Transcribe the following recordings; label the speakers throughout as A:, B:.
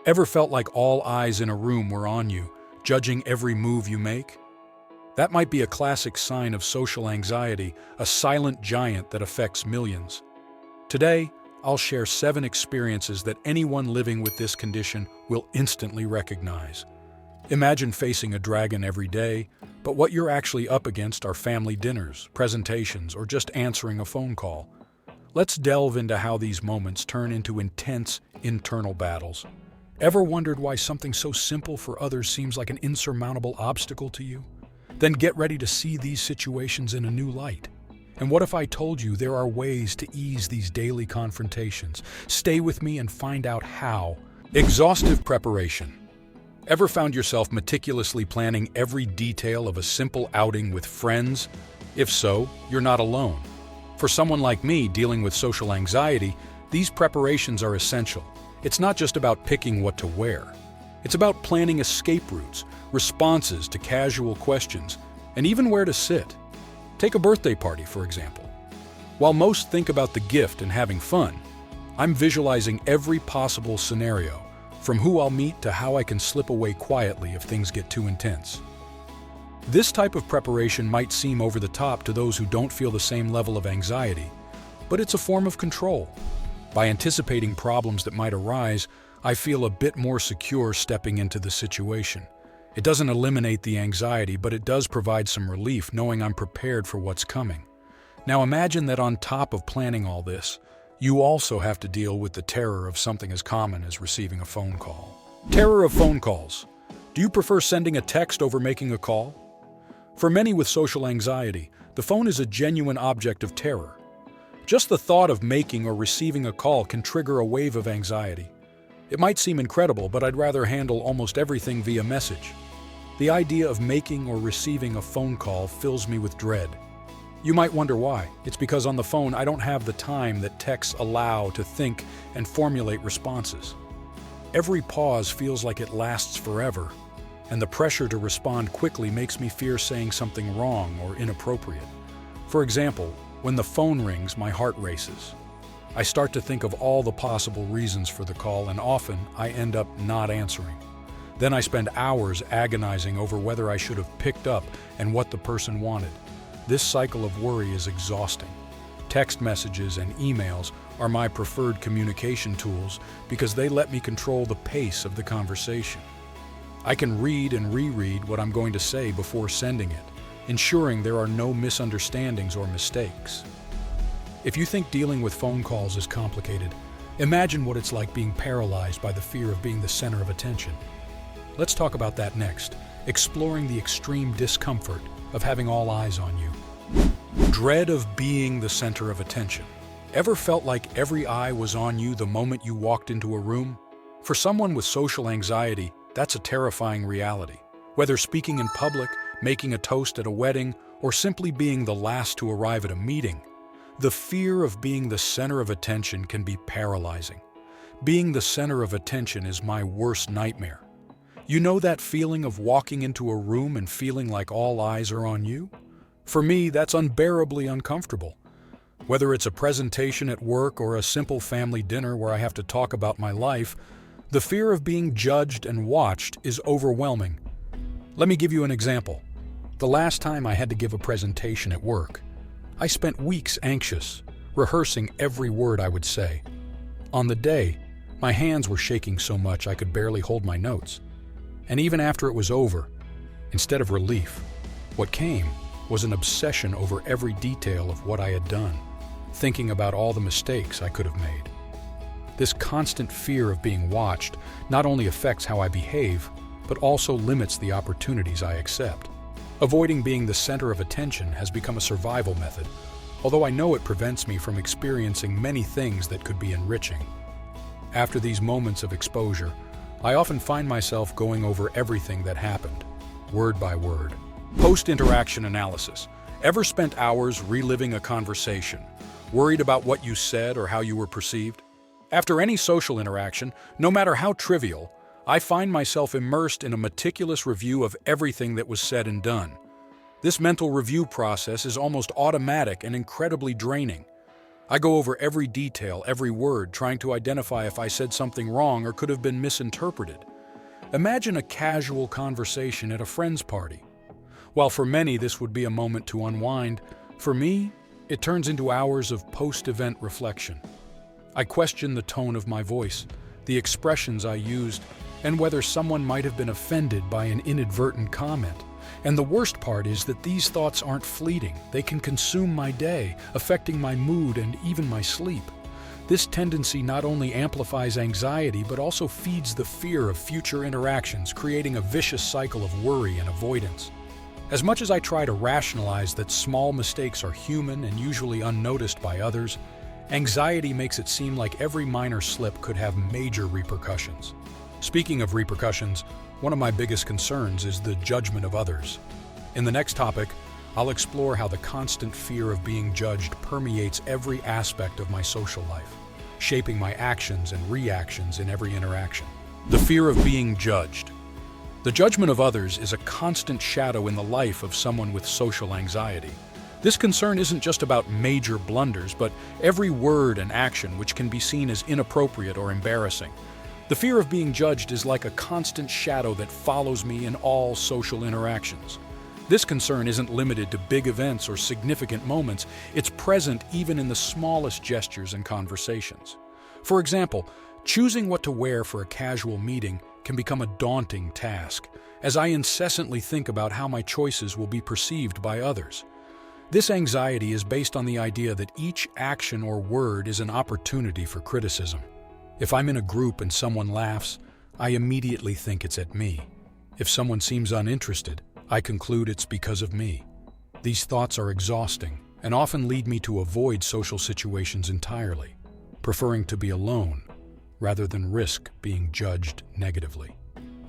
A: Ever felt like all eyes in a room were on you, judging every move you make? That might be a classic sign of social anxiety, a silent giant that affects millions. Today, I'll share 7 experiences that anyone living with this condition will instantly recognize. Imagine facing a dragon every day, but what you're actually up against are family dinners, presentations, or just answering a phone call. Let's delve into how these moments turn into intense internal battles. Ever wondered why something so simple for others seems like an insurmountable obstacle to you? Then get ready to see these situations in a new light. And what if I told you there are ways to ease these daily confrontations? Stay with me and find out how. Exhaustive preparation. Ever found yourself meticulously planning every detail of a simple outing with friends? If so, you're not alone. For someone like me dealing with social anxiety, these preparations are essential. It's not just about picking what to wear. It's about planning escape routes, responses to casual questions, and even where to sit. Take a birthday party, for example. While most think about the gift and having fun, I'm visualizing every possible scenario, from who I'll meet to how I can slip away quietly if things get too intense. This type of preparation might seem over the top to those who don't feel the same level of anxiety, but it's a form of control. By anticipating problems that might arise, I feel a bit more secure stepping into the situation. It doesn't eliminate the anxiety, but it does provide some relief knowing I'm prepared for what's coming. Now imagine that on top of planning all this, you also have to deal with the terror of something as common as receiving a phone call. Terror of phone calls. Do you prefer sending a text over making a call? For many with social anxiety, the phone is a genuine object of terror. Just the thought of making or receiving a call can trigger a wave of anxiety. It might seem incredible, but I'd rather handle almost everything via message. The idea of making or receiving a phone call fills me with dread. You might wonder why. It's because on the phone I don't have the time that texts allow to think and formulate responses. Every pause feels like it lasts forever, and the pressure to respond quickly makes me fear saying something wrong or inappropriate. For example, when the phone rings, my heart races. I start to think of all the possible reasons for the call, and often I end up not answering. Then I spend hours agonizing over whether I should have picked up and what the person wanted. This cycle of worry is exhausting. Text messages and emails are my preferred communication tools because they let me control the pace of the conversation. I can read and reread what I'm going to say before sending it, ensuring there are no misunderstandings or mistakes. If you think dealing with phone calls is complicated, imagine what it's like being paralyzed by the fear of being the center of attention. Let's talk about that next, exploring the extreme discomfort of having all eyes on you. Dread of being the center of attention. Ever felt like every eye was on you the moment you walked into a room? For someone with social anxiety, that's a terrifying reality. Whether speaking in public, making a toast at a wedding, or simply being the last to arrive at a meeting, the fear of being the center of attention can be paralyzing. Being the center of attention is my worst nightmare. You know that feeling of walking into a room and feeling like all eyes are on you? For me, that's unbearably uncomfortable. Whether it's a presentation at work or a simple family dinner where I have to talk about my life, the fear of being judged and watched is overwhelming. Let me give you an example. The last time I had to give a presentation at work, I spent weeks anxious, rehearsing every word I would say. On the day, my hands were shaking so much I could barely hold my notes. And even after it was over, instead of relief, what came was an obsession over every detail of what I had done, thinking about all the mistakes I could have made. This constant fear of being watched not only affects how I behave, but also limits the opportunities I accept. Avoiding being the center of attention has become a survival method, although I know it prevents me from experiencing many things that could be enriching. After these moments of exposure, I often find myself going over everything that happened, word by word. Post-interaction analysis. Ever spent hours reliving a conversation, worried about what you said or how you were perceived? After any social interaction, no matter how trivial, I find myself immersed in a meticulous review of everything that was said and done. This mental review process is almost automatic and incredibly draining. I go over every detail, every word, trying to identify if I said something wrong or could have been misinterpreted. Imagine a casual conversation at a friend's party. While for many this would be a moment to unwind, for me, it turns into hours of post-event reflection. I question the tone of my voice, the expressions I used, and whether someone might have been offended by an inadvertent comment. And the worst part is that these thoughts aren't fleeting. They can consume my day, affecting my mood and even my sleep. This tendency not only amplifies anxiety, but also feeds the fear of future interactions, creating a vicious cycle of worry and avoidance. As much as I try to rationalize that small mistakes are human and usually unnoticed by others, anxiety makes it seem like every minor slip could have major repercussions. Speaking of repercussions, one of my biggest concerns is the judgment of others. In the next topic, I'll explore how the constant fear of being judged permeates every aspect of my social life, shaping my actions and reactions in every interaction. The fear of being judged. The judgment of others is a constant shadow in the life of someone with social anxiety. This concern isn't just about major blunders, but every word and action which can be seen as inappropriate or embarrassing. The fear of being judged is like a constant shadow that follows me in all social interactions. This concern isn't limited to big events or significant moments. It's present even in the smallest gestures and conversations. For example, choosing what to wear for a casual meeting can become a daunting task, as I incessantly think about how my choices will be perceived by others. This anxiety is based on the idea that each action or word is an opportunity for criticism. If I'm in a group and someone laughs, I immediately think it's at me. If someone seems uninterested, I conclude it's because of me. These thoughts are exhausting and often lead me to avoid social situations entirely, preferring to be alone rather than risk being judged negatively.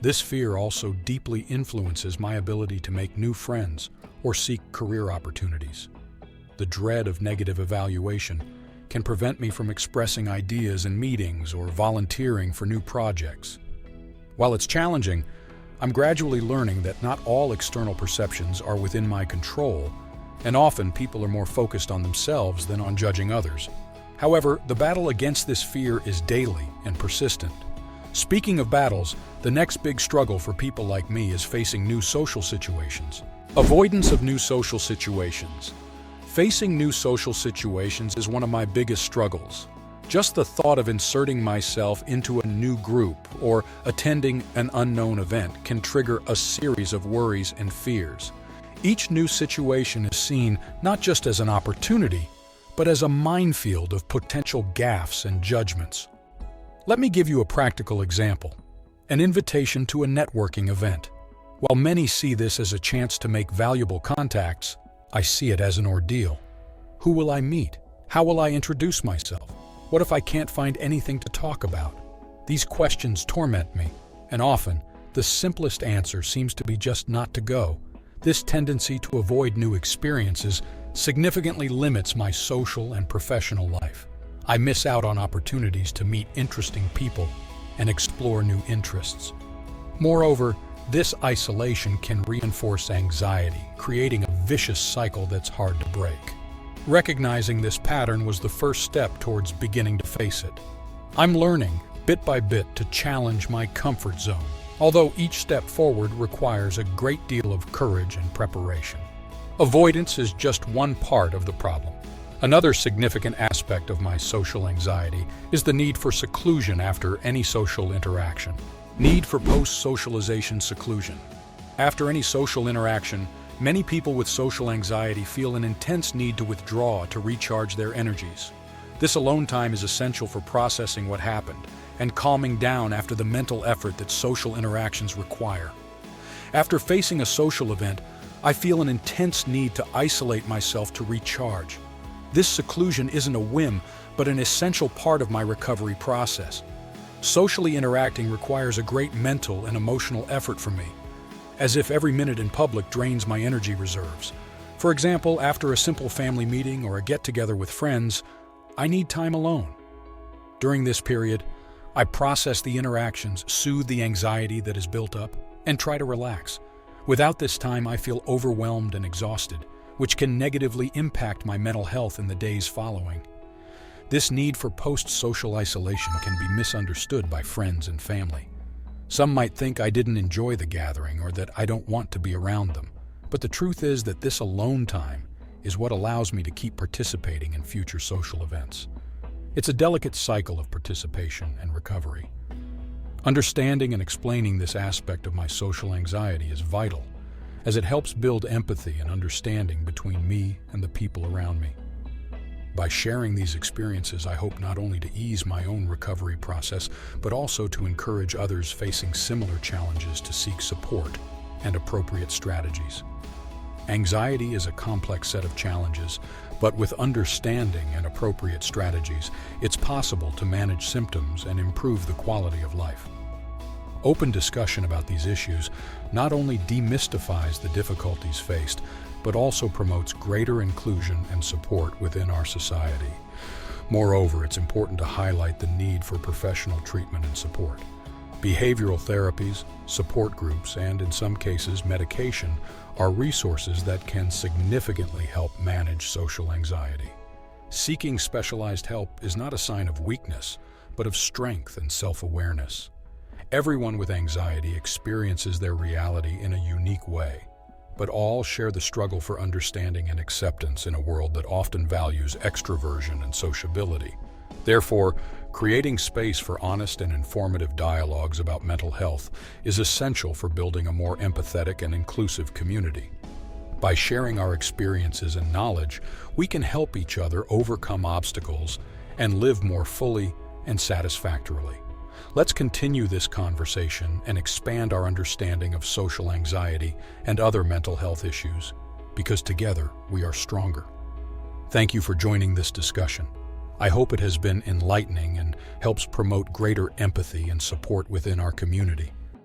A: This fear also deeply influences my ability to make new friends or seek career opportunities. The dread of negative evaluation can prevent me from expressing ideas in meetings or volunteering for new projects. While it's challenging, I'm gradually learning that not all external perceptions are within my control, and often people are more focused on themselves than on judging others. However, the battle against this fear is daily and persistent. Speaking of battles, the next big struggle for people like me is facing new social situations. Avoidance of new social situations. Facing new social situations is one of my biggest struggles. Just the thought of inserting myself into a new group or attending an unknown event can trigger a series of worries and fears. Each new situation is seen not just as an opportunity, but as a minefield of potential gaffes and judgments. Let me give you a practical example: an invitation to a networking event. While many see this as a chance to make valuable contacts, I see it as an ordeal. Who will I meet? How will I introduce myself? What if I can't find anything to talk about? These questions torment me, and often, the simplest answer seems to be just not to go. This tendency to avoid new experiences significantly limits my social and professional life. I miss out on opportunities to meet interesting people and explore new interests. Moreover, this isolation can reinforce anxiety, creating a vicious cycle that's hard to break. Recognizing this pattern was the first step towards beginning to face it. I'm learning, bit by bit, to challenge my comfort zone, although each step forward requires a great deal of courage and preparation. Avoidance is just one part of the problem. Another significant aspect of my social anxiety is the need for seclusion after any social interaction. Need for post-socialization seclusion. After any social interaction, many people with social anxiety feel an intense need to withdraw to recharge their energies. This alone time is essential for processing what happened and calming down after the mental effort that social interactions require. After facing a social event, I feel an intense need to isolate myself to recharge. This seclusion isn't a whim, but an essential part of my recovery process. Socially interacting requires a great mental and emotional effort from me, as if every minute in public drains my energy reserves. For example, after a simple family meeting or a get-together with friends, I need time alone. During this period, I process the interactions, soothe the anxiety that is built up, and try to relax. Without this time, I feel overwhelmed and exhausted, which can negatively impact my mental health in the days following. This need for post-social isolation can be misunderstood by friends and family. Some might think I didn't enjoy the gathering or that I don't want to be around them. But the truth is that this alone time is what allows me to keep participating in future social events. It's a delicate cycle of participation and recovery. Understanding and explaining this aspect of my social anxiety is vital, as it helps build empathy and understanding between me and the people around me. By sharing these experiences, I hope not only to ease my own recovery process, but also to encourage others facing similar challenges to seek support and appropriate strategies. Anxiety is a complex set of challenges, but with understanding and appropriate strategies, it's possible to manage symptoms and improve the quality of life. Open discussion about these issues not only demystifies the difficulties faced, but also promotes greater inclusion and support within our society. Moreover, it's important to highlight the need for professional treatment and support. Behavioral therapies, support groups, and in some cases, medication are resources that can significantly help manage social anxiety. Seeking specialized help is not a sign of weakness, but of strength and self-awareness. Everyone with anxiety experiences their reality in a unique way, but all share the struggle for understanding and acceptance in a world that often values extroversion and sociability. Therefore, creating space for honest and informative dialogues about mental health is essential for building a more empathetic and inclusive community. By sharing our experiences and knowledge, we can help each other overcome obstacles and live more fully and satisfactorily. Let's continue this conversation and expand our understanding of social anxiety and other mental health issues, because together we are stronger. Thank you for joining this discussion. I hope it has been enlightening and helps promote greater empathy and support within our community.